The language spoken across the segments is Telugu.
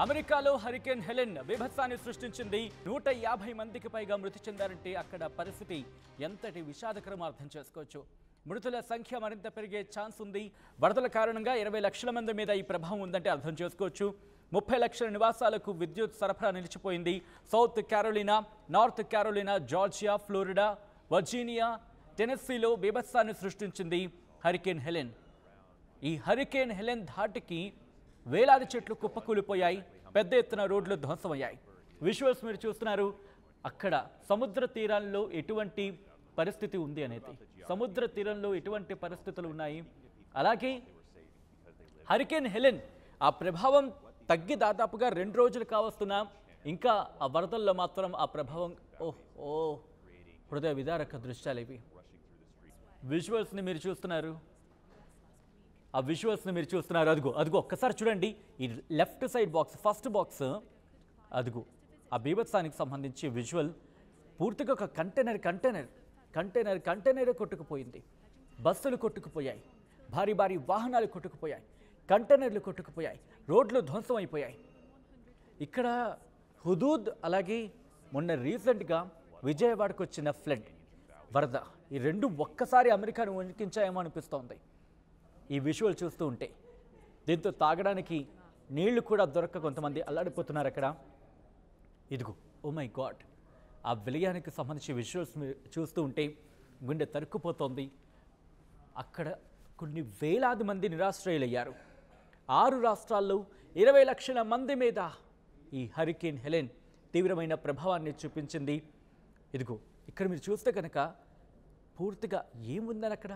అమెరికాలో హరికేన్ హెలెన్ బీభత్సాన్ని సృష్టించింది. 150 మందికి పైగా మృతి చెందారంటే అక్కడ పరిస్థితి ఎంతటి విషాదకరం అర్థం చేసుకోవచ్చు. మృతుల సంఖ్య మరింత పెరిగే ఛాన్స్ ఉంది. వరదల కారణంగా 20 లక్షల మంది మీద ఈ ప్రభావం ఉందంటే అర్థం చేసుకోవచ్చు. 30 లక్షల నివాసాలకు విద్యుత్ సరఫరా నిలిచిపోయింది. South Carolina, North Carolina, Georgia, Florida, Virginia, టెనెస్సీలో బీభత్సాన్ని సృష్టించింది హరికేన్ హెలెన్. ఈ హరికేన్ హెలెన్ ధాటికి వేలాది చెట్లు కుప్పకూలిపోయాయి. పెద్ద ఎత్తున రోడ్లు ధ్వంసమయ్యాయి. విజువల్స్ మీరు చూస్తున్నారు. అక్కడ సముద్ర తీరాల్లో ఎటువంటి పరిస్థితి ఉంది అనేది, సముద్ర తీరంలో ఎటువంటి పరిస్థితులు ఉన్నాయి. అలాగే హరికేన్ హెలెన్ ఆ ప్రభావం తగ్గి దాదాపుగా 2 రోజులు కావస్తున్నా ఇంకా ఆ వరదల్లో మాత్రం ఆ ప్రభావం హృదయ విదారక దృశ్యాలు ఇవి. విజువల్స్ని మీరు చూస్తున్నారు. ఆ విజువల్స్ని మీరు చూస్తున్నారు. అదిగో ఒక్కసారి చూడండి. ఈ left side box, first box, అదిగో ఆ బీభత్సానికి సంబంధించి విజువల్. పూర్తిగా ఒక కంటైనర్ కొట్టుకుపోయింది. బస్సులు కొట్టుకుపోయాయి, భారీ వాహనాలు కొట్టుకుపోయాయి, కంటైనర్లు కొట్టుకుపోయాయి, రోడ్లు ధ్వంసం అయిపోయాయి. ఇక్కడ హుదూద్, అలాగే మొన్న రీసెంట్గా విజయవాడకు వచ్చిన ఫ్లడ్, వరద, ఈ రెండు ఒక్కసారి అమెరికాను వణికించాయేమో అనిపిస్తోంది ఈ విజువల్ చూస్తూ ఉంటే. దీంతో తాగడానికి నీళ్లు కూడా దొరక్క కొంతమంది అల్లాడిపోతున్నారు అక్కడ. ఇదిగో ఓ మై గాడ్, ఆ విలయానికి సంబంధించి విజువల్స్ చూస్తూ ఉంటే గుండె తరుక్కుపోతోంది. అక్కడ కొన్ని వేలాది మంది నిరాశ్రయులయ్యారు. 6 రాష్ట్రాల్లో 20 లక్షల మంది మీద ఈ హరికేన్ హెలెన్ తీవ్రమైన ప్రభావాన్ని చూపించింది. ఇదిగో ఇక్కడ మీరు చూస్తే కనుక పూర్తిగా ఏముందని అక్కడ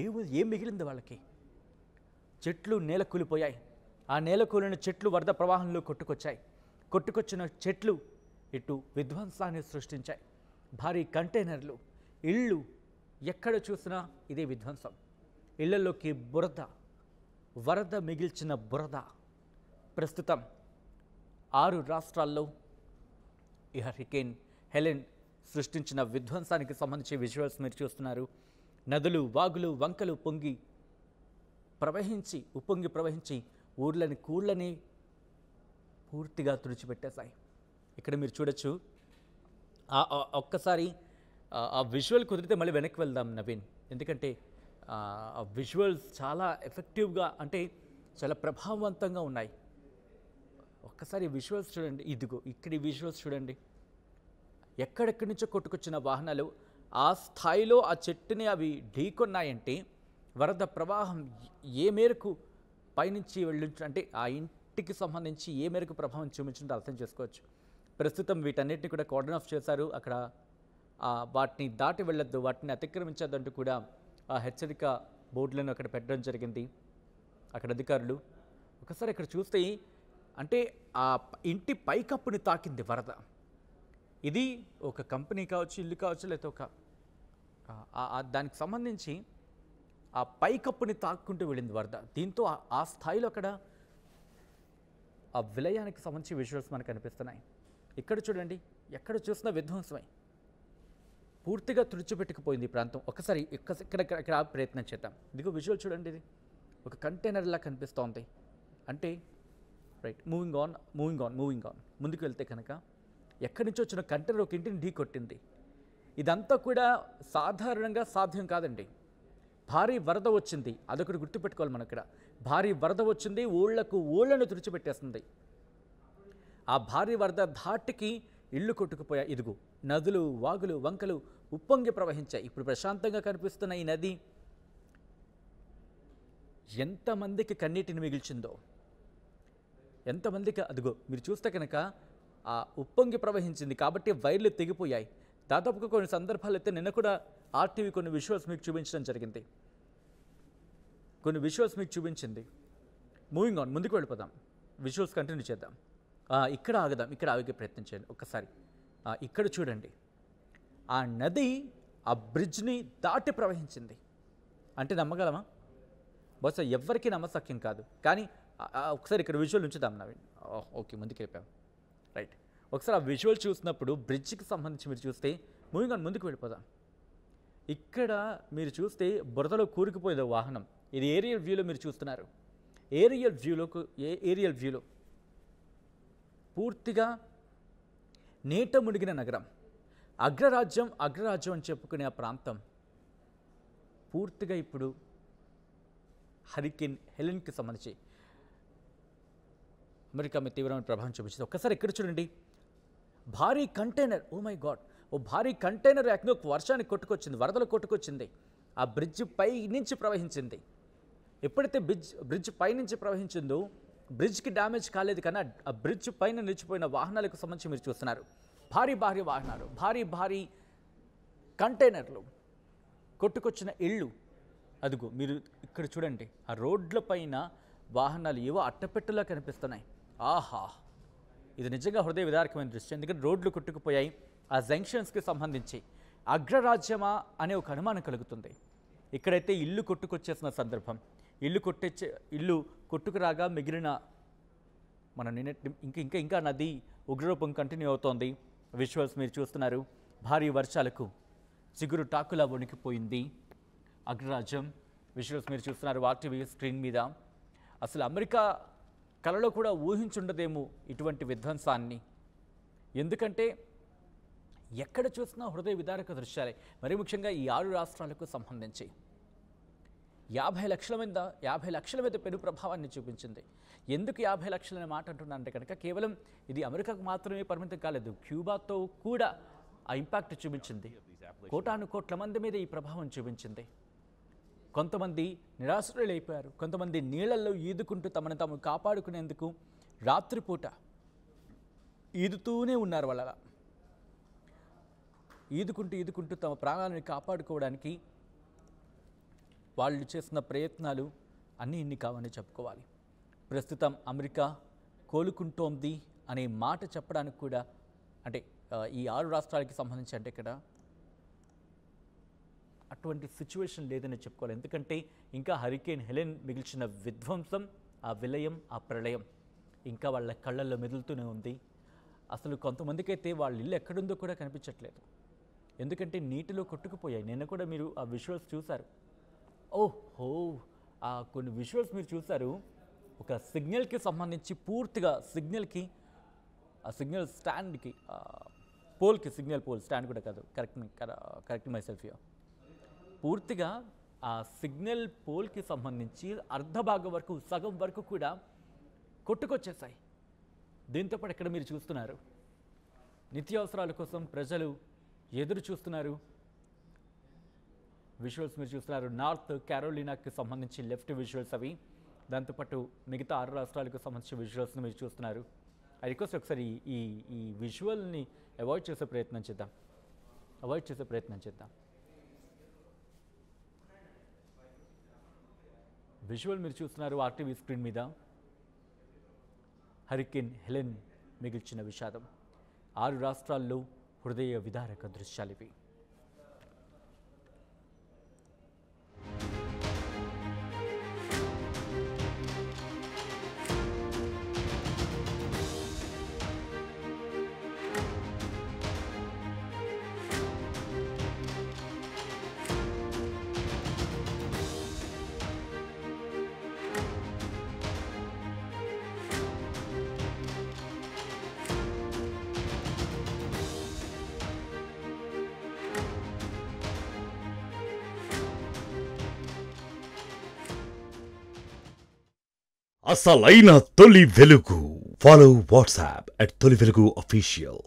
ఏం మిగిలింది వాళ్ళకి? చెట్లు నేల కూలిపోయాయి. ఆ నేల కూలిన చెట్లు వరద ప్రవాహంలో కొట్టుకొచ్చిన చెట్లు ఇటు విధ్వంసాన్ని సృష్టించాయి. భారీ కంటైనర్లు, ఇళ్ళు, ఎక్కడ చూసినా ఇదే విధ్వంసం. ఇళ్లలోకి బురద, వరద మిగిల్చిన బురద. ప్రస్తుతం 6 రాష్ట్రాల్లో ఈ హరికేన్ హెలెన్ సృష్టించిన విధ్వంసానికి సంబంధించి విజువల్స్ మీరు చూస్తున్నారు. నదులు, వాగులు, వంకలు ఉప్పొంగి ప్రవహించి కూళ్ళని పూర్తిగా తుడిచిపెట్టేశాయి. ఇక్కడ మీరు చూడొచ్చు. ఒక్కసారి ఆ విజువల్ కుదిరితే మళ్ళీ వెనక్కి వెళ్దాం నవీన్, ఎందుకంటే ఆ విజువల్స్ చాలా ఎఫెక్టివ్గా, అంటే చాలా ప్రభావవంతంగా ఉన్నాయి. ఒక్కసారి విజువల్స్ చూడండి. ఇదిగో ఇక్కడ ఈ విజువల్స్ చూడండి. ఎక్కడెక్కడి నుంచో కొట్టుకొచ్చిన వాహనాలు ఆ స్థాయిలో ఆ చెట్టుని అవి ఢీకొన్నాయంటే వరద ప్రవాహం ఏ మేరకు పైనుంచి అంటే ఆ ఇంటికి సంబంధించి ఏ మేరకు ప్రభావం చూపించిందో అర్థం చేసుకోవచ్చు. ప్రస్తుతం వీటన్నిటిని కూడా కార్డన్ ఆఫ్ చేశారు. అక్కడ వాటిని దాటి వెళ్ళొద్దు, వాటిని అతిక్రమించద్దంటూ కూడా ఆ హెచ్చరిక బోర్డులను అక్కడ పెట్టడం జరిగింది అక్కడ అధికారులు. ఒకసారి ఇక్కడ చూస్తే అంటే ఆ ఇంటి పైకప్పుని తాకింది వరద. ఇది ఒక కంపెనీ కావచ్చు, ఇల్లు కావచ్చు, లేకపోతే ఒక దానికి సంబంధించి ఆ పైకప్పుని తాక్కుంటూ వెళ్ళింది వరద. దీంతో ఆ స్థాయిలో అక్కడ ఆ విలయానికి సంబంధించి విజువల్స్ మనకు కనిపిస్తున్నాయి. ఇక్కడ చూడండి, ఎక్కడ చూసినా విధ్వంసమై పూర్తిగా తుడిచిపెట్టుకుపోయింది ఈ ప్రాంతం. ఒకసారి ఇక్కడ ప్రయత్నం చేద్దాం. ఇదిగో విజువల్ చూడండి. ఇది ఒక కంటైనర్లా కనిపిస్తోంది. అంటే రైట్, మూవింగ్ ఆన్ ముందుకు వెళ్తే కనుక ఎక్కడి నుంచి వచ్చిన కంటైనర్ ఒక ఇంటిని ఢీ కొట్టింది. ఇదంతా కూడా సాధారణంగా సాధ్యం కాదండి. భారీ వరద వచ్చింది, అదొకటి గుర్తుపెట్టుకోవాలి మనం. ఇక్కడ భారీ వరద వచ్చింది, ఊళ్ళను తుడిచిపెట్టేస్తుంది. ఆ భారీ వరద ధాటికి ఇళ్ళు కొట్టుకుపోయాయి. ఇదిగో నదులు, వాగులు, వంకలు ఉప్పొంగి ప్రవహించాయి. ఇప్పుడు ప్రశాంతంగా కనిపిస్తున్న ఈ నది ఎంతమందికి కన్నీటిని మిగిల్చిందో, ఎంతమందికి. అదిగో మీరు చూస్తే కనుక ఆ ఉప్పొంగి ప్రవహించింది కాబట్టి వైర్లు తెగిపోయాయి. దాదాపుగా కొన్ని సందర్భాలు అయితే నిన్న కూడా ఆర్టీవీ కొన్ని విజువల్స్ మీకు చూపించడం జరిగింది. మూవింగ్ ఆన్, ముందుకు వెళ్ళిపోదాం, విజువల్స్ కంటిన్యూ చేద్దాం. ఇక్కడ ఆగే ప్రయత్నం చేయండి ఒక్కసారి. ఇక్కడ చూడండి, ఆ నది ఆ బ్రిడ్జ్ని దాటి ప్రవహించింది. అంటే నమ్మగలమా? బహుశా ఎవ్వరికీ నమ్మశక్యం కాదు. కానీ ఒకసారి ఇక్కడ విజువల్ ఉంచుదాం నవీన్. ఓకే, ముందుకు వెళ్ళిపోయాం. రైట్, ఒకసారి ఆ విజువల్ చూసినప్పుడు బ్రిడ్జ్కి సంబంధించి మీరు చూస్తే మూవింగ్ ఆన్, ముందుకు వెళ్ళిపోదాం. ఇక్కడ మీరు చూస్తే బురదలో కూరుకుపోయేది వాహనం. ఇది ఏరియల్ వ్యూలో మీరు చూస్తున్నారు. ఏరియల్ వ్యూలో పూర్తిగా నీట మునిగిన నగరం. అగ్రరాజ్యం అని చెప్పుకునే ఆ ప్రాంతం పూర్తిగా ఇప్పుడు హరికేన్ హెలెన్కి సంబంధించి అమెరికా మీద తీవ్రమైన ప్రభావం చూపించింది. ఒక్కసారి ఇక్కడ చూడండి, భారీ కంటైనర్, ఓ మై గాడ్, ఓ భారీ కంటైనర్ ఏకంగా వర్షానికి కొట్టుకొచ్చింది, వరదలు కొట్టుకొచ్చింది. ఆ బ్రిడ్జ్ పై నుంచి ప్రవహించింది. ఎప్పుడైతే బ్రిడ్జ్ పై నుంచి ప్రవహించిందో బ్రిడ్జ్కి డ్యామేజ్ కాలేదు, కానీ ఆ బ్రిడ్జ్ పైన నిలిచిపోయిన వాహనాలకు సంబంధించి మీరు చూస్తున్నారు. భారీ వాహనాలు, భారీ కంటైనర్లు, కొట్టుకొచ్చిన ఇళ్ళు. అదిగో మీరు ఇక్కడ చూడండి, ఆ రోడ్ల పైన వాహనాలు ఏవో అట్టపెట్టెలా కనిపిస్తున్నాయి. ఆహా, ఇది నిజంగా హృదయ విదారకమైన దృశ్యం. ఎందుకంటే రోడ్లు కొట్టుకుపోయాయి. ఆ జంక్షన్స్కి సంబంధించి అగ్రరాజ్యమా అనే ఒక అనుమానం కలుగుతుంది. ఇక్కడైతే ఇల్లు కొట్టుకొచ్చేసిన సందర్భం, ఇల్లు కొట్టుకురాగా మిగిలిన మన ఇంకా నది ఉగ్రరూపం కంటిన్యూ అవుతోంది. విజువల్స్ మీరు చూస్తున్నారు. భారీ వర్షాలకు చిగురు టాకులా వణికిపోయింది అగ్రరాజ్యం. విజువల్స్ మీరు చూస్తున్నారు RTV స్క్రీన్ మీద. అసలు అమెరికా కలలో కూడా ఊహించుండదేమో ఇటువంటి విధ్వంసాన్ని. ఎందుకంటే ఎక్కడ చూసినా హృదయ విదారక దృశ్యాలే. మరి ముఖ్యంగా ఈ 6 రాష్ట్రాలకు సంబంధించి 50 లక్షల మీద పెను ప్రభావాన్ని చూపించింది. ఎందుకు 50 లక్షలు అనే మాట అంటున్నానంటే కనుక కేవలం ఇది అమెరికాకు మాత్రమే పరిమితం కాలేదు, క్యూబాతో కూడా ఆ ఇంపాక్ట్ చూపించింది. కోటాను కోట్ల మంది మీద ఈ ప్రభావం చూపించింది. కొంతమంది నిరాశ్రయులైపోయారు, కొంతమంది నీళ్లలో ఈదుకుంటూ తమను తాము కాపాడుకునేందుకు రాత్రిపూట ఈదుతూనే ఉన్నారు. వాళ్ళ ఈదుకుంటూ తమ ప్రాణాలను కాపాడుకోవడానికి వాళ్ళు చేసిన ప్రయత్నాలు ఇన్ని కావని చెప్పుకోవాలి. ప్రస్తుతం అమెరికా కోలుకుంటోంది అనే మాట చెప్పడానికి కూడా, అంటే ఈ 6 రాష్ట్రాలకి సంబంధించి అంటే ఇక్కడ అటువంటి సిచ్యువేషన్ లేదని చెప్పుకోవాలి. ఎందుకంటే ఇంకా హరికేన్ హెలెన్ మిగిల్చిన విధ్వంసం, ఆ విలయం, ఆ ప్రళయం ఇంకా వాళ్ళ కళ్ళల్లో మెదులుతూనే ఉంది. అసలు కొంతమందికైతే వాళ్ళ ఇల్లు ఎక్కడుందో కూడా కనిపించట్లేదు, ఎందుకంటే నీటిలో కొట్టుకుపోయాయి. నిన్న కూడా మీరు ఆ విజువల్స్ చూశారు. ఓహో, ఆ కొన్ని విజువల్స్ మీరు చూశారు. ఒక సిగ్నల్కి సంబంధించి పూర్తిగా ఆ సిగ్నల్ స్టాండ్కి, సిగ్నల్ పోల్ స్టాండ్ కూడా కాదు, కరెక్ట్ మై సెల్ఫ్ హియర్. పూర్తిగా ఆ సిగ్నల్ పోల్కి సంబంధించి అర్ధభాగం వరకు, సగం వరకు కూడా కొట్టుకొచ్చేసాయి. దీంతోపాటు ఇక్కడ మీరు చూస్తున్నారు, నిత్యావసరాల కోసం ప్రజలు ఎదురు చూస్తున్నారు. విజువల్స్ మీరు చూస్తున్నారు. నార్త్ క్యారోలినాకి సంబంధించి లెఫ్ట్ విజువల్స్ అవి. దాంతోపాటు మిగతా 6 రాష్ట్రాలకు సంబంధించిన విజువల్స్ని మీరు చూస్తున్నారు. ఐ రిక్వెస్ట్ ఒకసారి ఈ విజువల్ని అవాయిడ్ చేసే ప్రయత్నం చేద్దాం. విజువల్ మీరు చూస్తున్నారు RTV స్క్రీన్ మీద. హరికేన్ హెలెన్ మిగిల్చిన విషాదం. 6 రాష్ట్రాల్లో హృదయ విదారక దృశ్యాలివి. అసలైన తొలి వెలుగు. ఫాలో వాట్సాప్ @తొలి వెలుగు official.